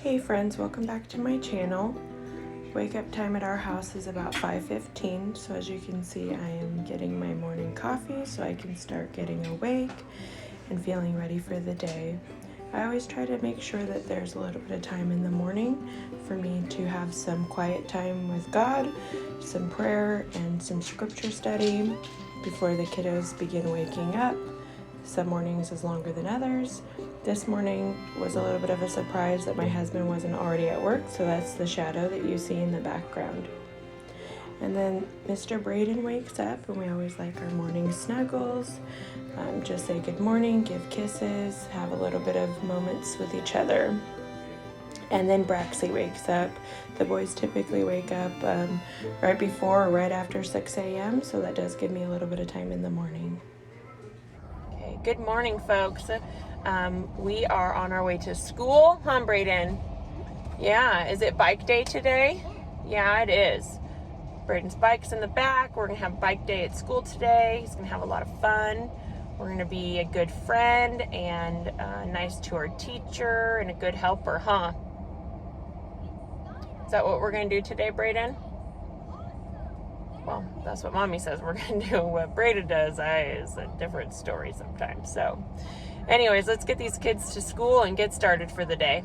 Hey friends, welcome back to my channel. Wake up time at our house is about 5:15, so as you can see I am getting my morning coffee so I can start getting awake and feeling ready for the day. I always try to make sure that there's a little bit of time in the morning for me to have some quiet time with God, some prayer, and some scripture study before the kiddos begin waking up. Some mornings is longer than others. This morning was a little bit of a surprise that my husband wasn't already at work, so that's the shadow that you see in the background. And then Mr. Braden wakes up, and we always like our morning snuggles. Just say good morning, give kisses, have a little bit of moments with each other. And then Braxley wakes up. The boys typically wake up right before or right after 6 a.m., so that does give me a little bit of time in the morning. Okay, good morning, folks. We are on our way to school, huh, Braden? Yeah, is it bike day today? Yeah, it is. Braden's bike's in the back. We're gonna have bike day at school today. He's gonna have a lot of fun. We're gonna be a good friend and nice to our teacher and a good helper, huh? Is that what we're gonna do today, Braden? Well, that's what Mommy says we're gonna do. What Braden does is a different story sometimes. So anyways, let's get these kids to school and get started for the day.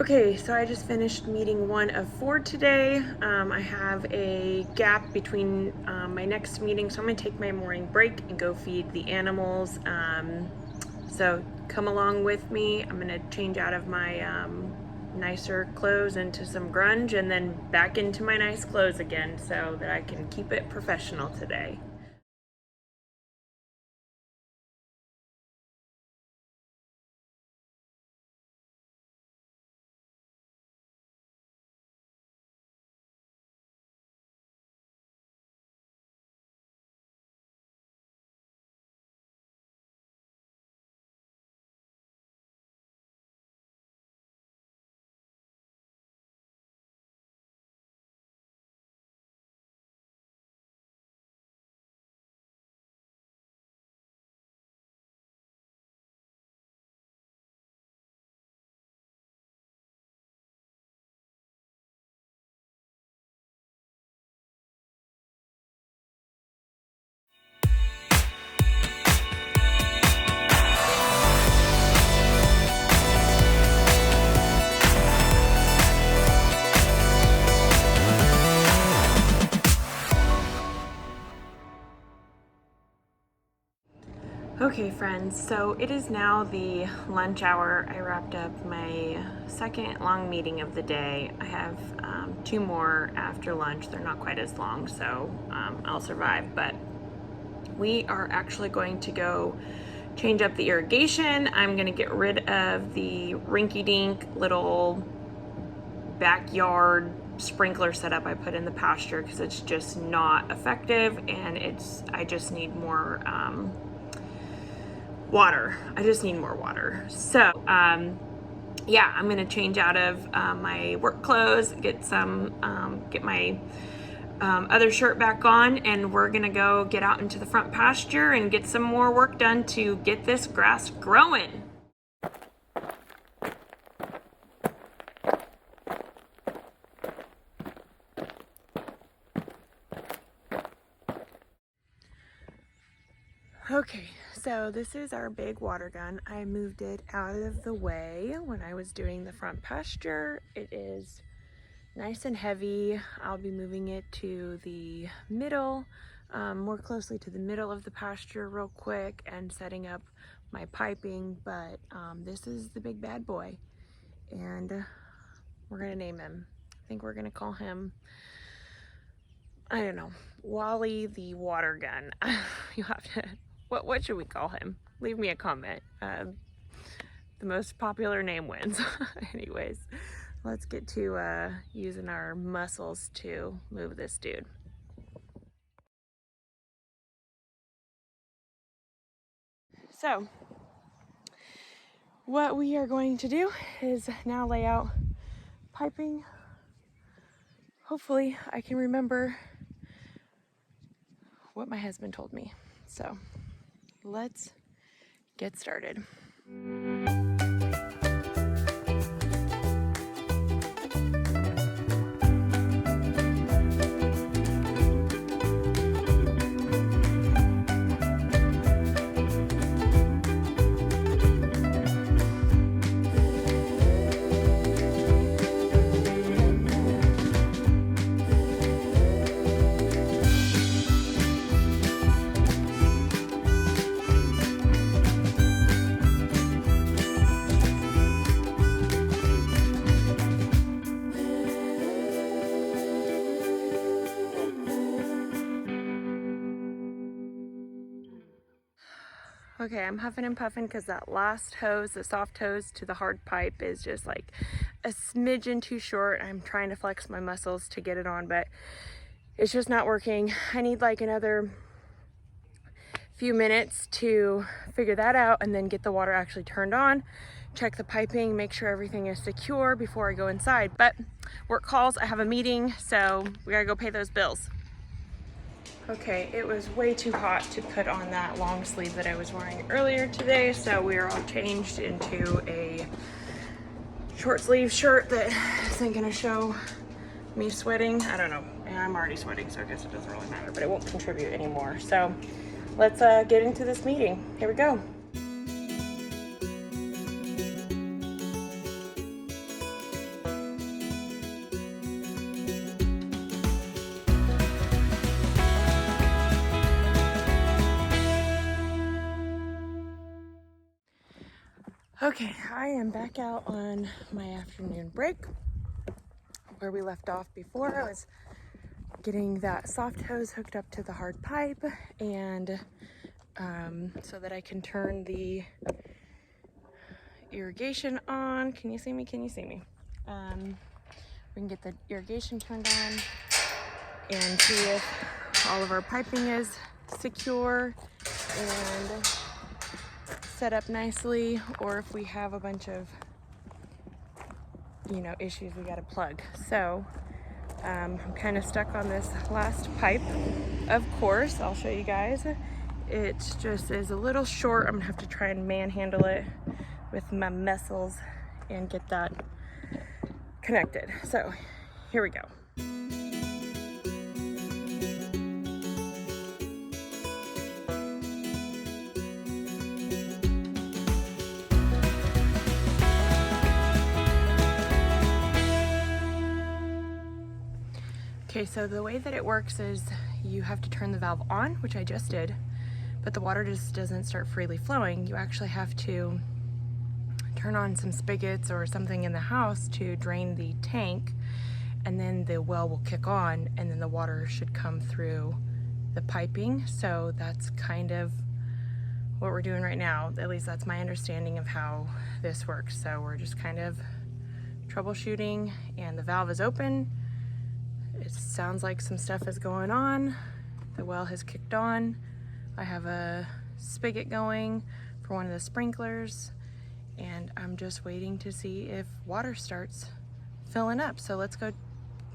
Okay, so I just finished meeting 1 of 4 today. I have a gap between my next meeting, so I'm gonna take my morning break and go feed the animals. So come along with me. I'm gonna change out of my nicer clothes into some grunge and then back into my nice clothes again so that I can keep it professional today. Okay friends, so it is now the lunch hour. I wrapped up my second long meeting of the day. I have 2 more after lunch. They're not quite as long, so I'll survive, but we are actually going to go change up the irrigation. I'm gonna get rid of the rinky-dink little backyard sprinkler setup I put in the pasture because it's just not effective, and I just need more water. I just need more water. So yeah, I'm gonna change out of my work clothes, get my other shirt back on, and we're gonna go get out into the front pasture and get some more work done to get this grass growing. Okay, so this is our big water gun. I moved it out of the way when I was doing the front pasture. It is nice and heavy. I'll be moving it to the middle, more closely to the middle of the pasture real quick and setting up my piping, but this is the big bad boy, and we're gonna name him. I think we're gonna call him, I don't know, Wally the water gun. You have to, what should we call him? Leave me a comment. the most popular name wins. Anyways, let's get to using our muscles to move this dude. So what we are going to do is now lay out piping. Hopefully I can remember what my husband told me. So let's get started. Okay, I'm huffing and puffing because that last hose, the soft hose to the hard pipe, is just like a smidgen too short. I'm trying to flex my muscles to get it on, but it's just not working. I need like another few minutes to figure that out and then get the water actually turned on, check the piping, make sure everything is secure before I go inside. But work calls, I have a meeting, so we gotta go pay those bills. Okay, it was way too hot to put on that long sleeve that I was wearing earlier today, so we are all changed into a short sleeve shirt that isn't gonna show me sweating. I don't know, and I'm already sweating, so I guess it doesn't really matter, but it won't contribute anymore. So let's get into this meeting. Here we go. Okay, I am back out on my afternoon break. Where we left off before, I was getting that soft hose hooked up to the hard pipe, and so that I can turn the irrigation on. Can you see me? Can you see me? We can get the irrigation turned on and see if all of our piping is secure and set up nicely, or if we have a bunch of, you know, issues we got to plug. So I'm kind of stuck on this last pipe. Of course, I'll show you guys. It just is a little short. I'm gonna have to try and manhandle it with my muscles and get that connected. So here we go. Okay, so the way that it works is you have to turn the valve on, which I just did, but the water just doesn't start freely flowing. You actually have to turn on some spigots or something in the house to drain the tank, and then the well will kick on, and then the water should come through the piping. So that's kind of what we're doing right now. At least that's my understanding of how this works. So we're just kind of troubleshooting, and the valve is open. It sounds like some stuff is going on. The well has kicked on. I have a spigot going for one of the sprinklers, and I'm just waiting to see if water starts filling up. So let's go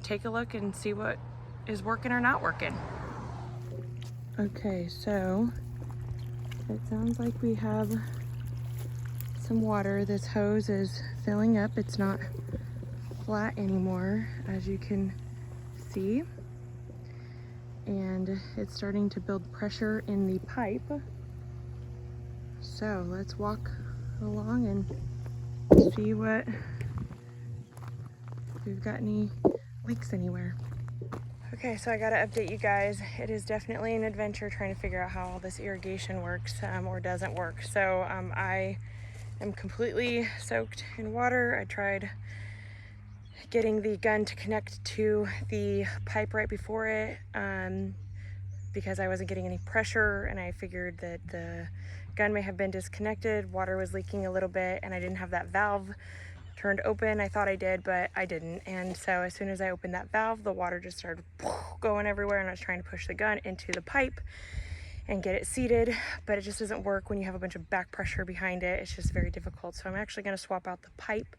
take a look and see what is working or not working. Okay, so it sounds like we have some water. This hose is filling up. It's not flat anymore, as you can see, and it's starting to build pressure in the pipe. So let's walk along and see what, if we've got any leaks anywhere. Okay, so I gotta update you guys. It is definitely an adventure trying to figure out how all this irrigation works or doesn't work. So I am completely soaked in water. I tried getting the gun to connect to the pipe right before it because I wasn't getting any pressure, and I figured that the gun may have been disconnected. Water was leaking a little bit and I didn't have that valve turned open. I thought I did, but I didn't. And so as soon as I opened that valve, the water just started going everywhere, and I was trying to push the gun into the pipe and get it seated, but it just doesn't work when you have a bunch of back pressure behind it. It's just very difficult. So I'm actually going to swap out the pipe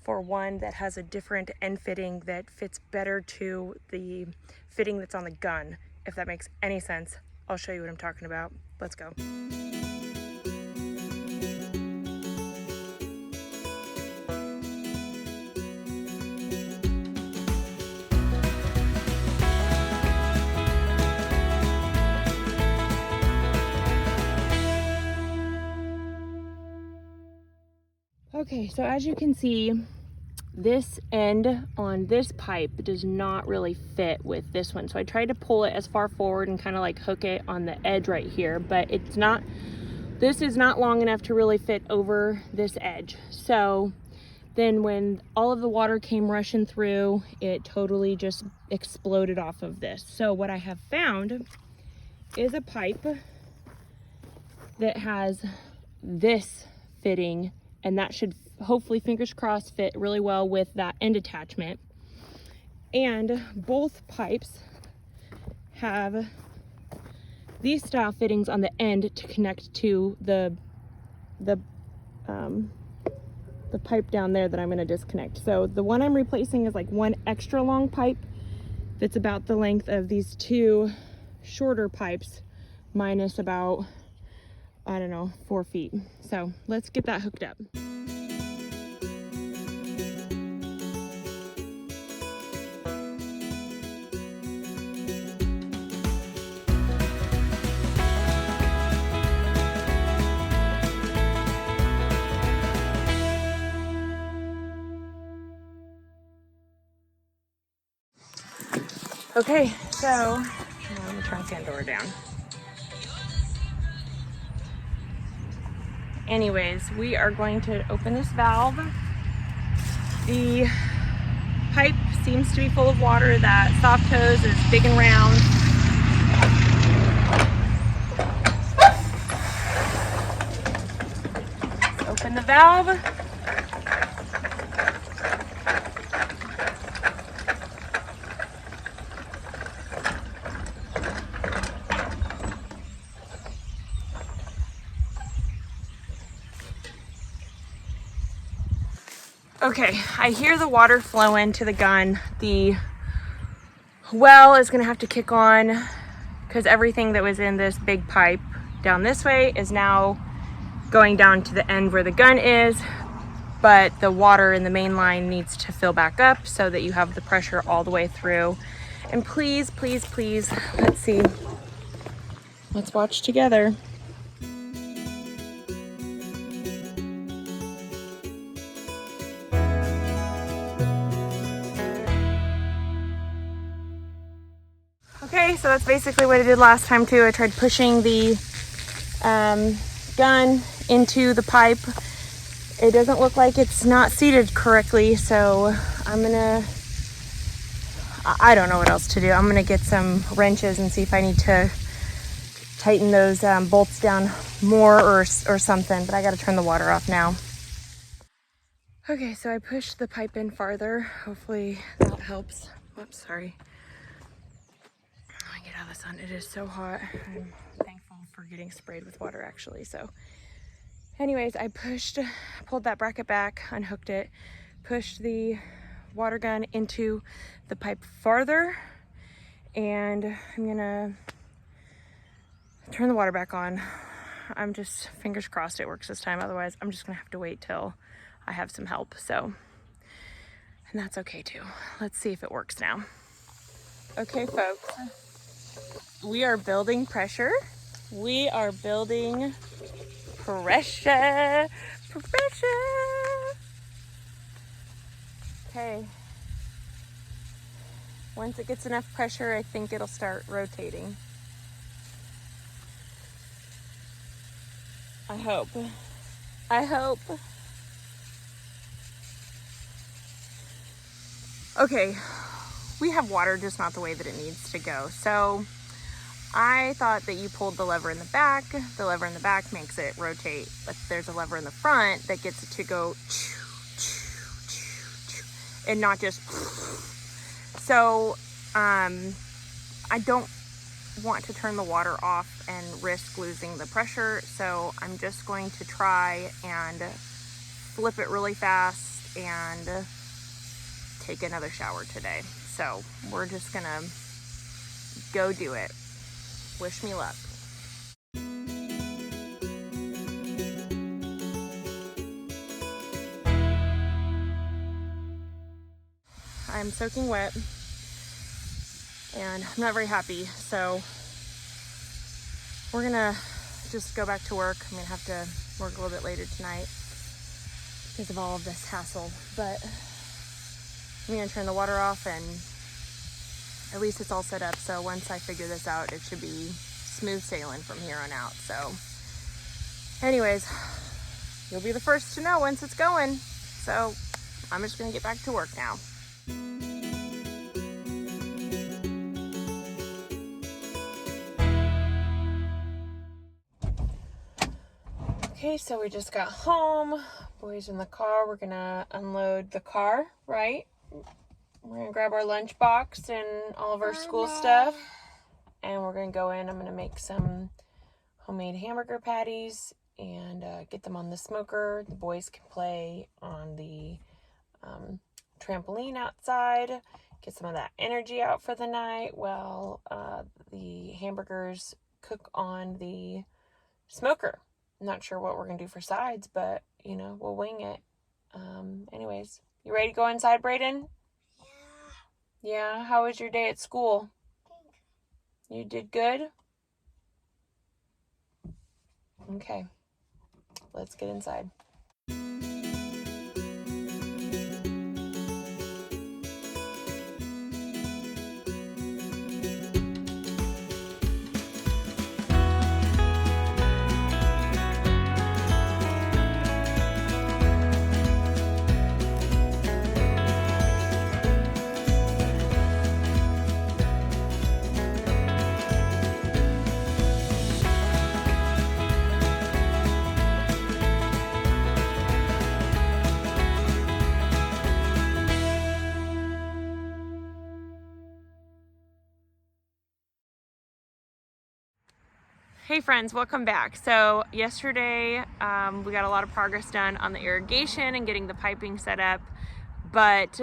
for one that has a different end fitting that fits better to the fitting that's on the gun. If that makes any sense, I'll show you what I'm talking about. Let's go. Okay, so as you can see, this end on this pipe does not really fit with this one. So I tried to pull it as far forward and kind of like hook it on the edge right here, but it's not, this is not long enough to really fit over this edge. So then when all of the water came rushing through, it totally just exploded off of this. So what I have found is a pipe that has this fitting, and that should hopefully, fingers crossed, fit really well with that end attachment. And both pipes have these style fittings on the end to connect to the pipe down there that I'm going to disconnect. So the one I'm replacing is like one extra long pipe that's about the length of these two shorter pipes, minus about, I don't know, 4 feet. So let's get that hooked up. Okay, so I'm gonna turn the door down. Anyways, we are going to open this valve. The pipe seems to be full of water. That soft hose is big and round. Let's open the valve. Okay, I hear the water flowing to the gun. The well is gonna have to kick on because everything that was in this big pipe down this way is now going down to the end where the gun is, but the water in the main line needs to fill back up so that you have the pressure all the way through. And please, please, please, let's see. Let's watch together. Okay, so that's basically what I did last time too. I tried pushing the gun into the pipe. It doesn't look like it's not seated correctly, so I'm gonna, I don't know what else to do. I'm gonna get some wrenches and see if I need to tighten those bolts down more or something, but I gotta turn the water off now. Okay, so I pushed the pipe in farther. Hopefully that helps. Whoops, sorry. Get out of the sun. It is so hot. I'm thankful for getting sprayed with water actually. So anyways, I pulled that bracket back, unhooked it, pushed the water gun into the pipe farther, and I'm gonna turn the water back on. I'm just fingers crossed it works this time. Otherwise, I'm just gonna have to wait till I have some help. So, and that's okay too. Let's see if it works now. Okay, folks. We are building pressure. We are building pressure. Okay. Once it gets enough pressure, I think it'll start rotating. I hope. Okay, we have water, just not the way that it needs to go. So I thought that you pulled the lever in the back. The lever in the back makes it rotate, but there's a lever in the front that gets it to go and not just. So I don't want to turn the water off and risk losing the pressure, so I'm just going to try and flip it really fast and take another shower today. So we're just gonna go do it. Wish me luck. I'm soaking wet and I'm not very happy, so we're gonna just go back to work. I'm gonna have to work a little bit later tonight because of all of this hassle, but I'm gonna turn the water off and at least it's all set up. So once I figure this out, it should be smooth sailing from here on out. So anyways, you'll be the first to know once it's going. So I'm just gonna get back to work now. Okay, so we just got home. Boys in the car. We're gonna unload the car, right? We're gonna grab our lunch box and all of our school stuff. And we're gonna go in. I'm gonna make some homemade hamburger patties and get them on the smoker. The boys can play on the trampoline outside. Get some of that energy out for the night while the hamburgers cook on the smoker. I'm not sure what we're gonna do for sides, but you know, we'll wing it. Anyways, you ready to go inside, Brayden? Yeah. How was your day at school? You did good? Okay. Let's get inside. Hey friends, welcome back. So yesterday we got a lot of progress done on the irrigation and getting the piping set up, but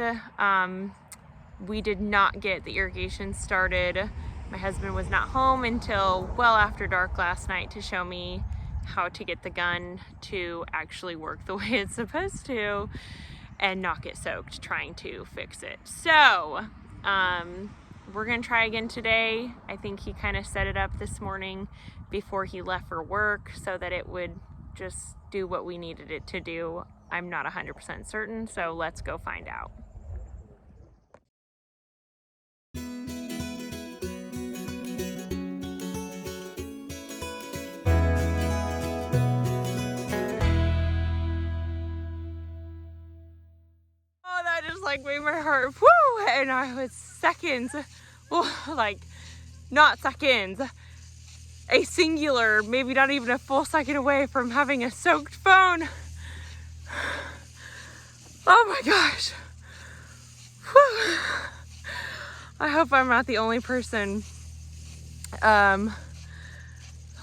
we did not get the irrigation started. My husband was not home until well after dark last night to show me how to get the gun to actually work the way it's supposed to and not get soaked trying to fix it. So we're gonna try again today. I think he kind of set it up this morning before he left for work so that it would just do what we needed it to do. I'm not 100% certain, so let's go find out. Oh, that just like made my heart whoo, and I was seconds, well, like not seconds, a singular, maybe not even a full second away from having a soaked phone. Oh my gosh. Whew. I hope I'm not the only person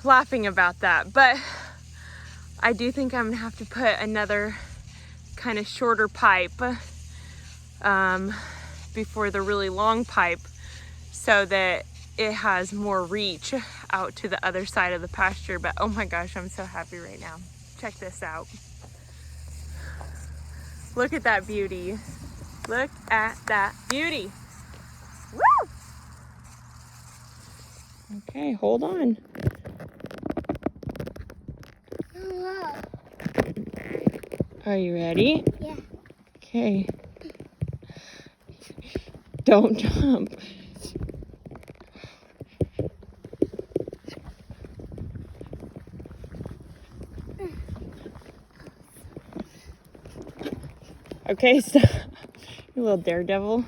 laughing about that, but I do think I'm gonna have to put another kind of shorter pipe before the really long pipe so that it has more reach out to the other side of the pasture. But oh my gosh, I'm so happy right now. Check this out. Look at that beauty. Look at that beauty. Woo! Okay, hold on. Hello. Are you ready? Yeah. Okay. Don't jump. Okay, stop. You little daredevil.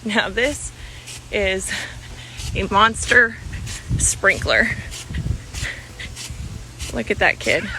Now this is a monster sprinkler. Look at that kid.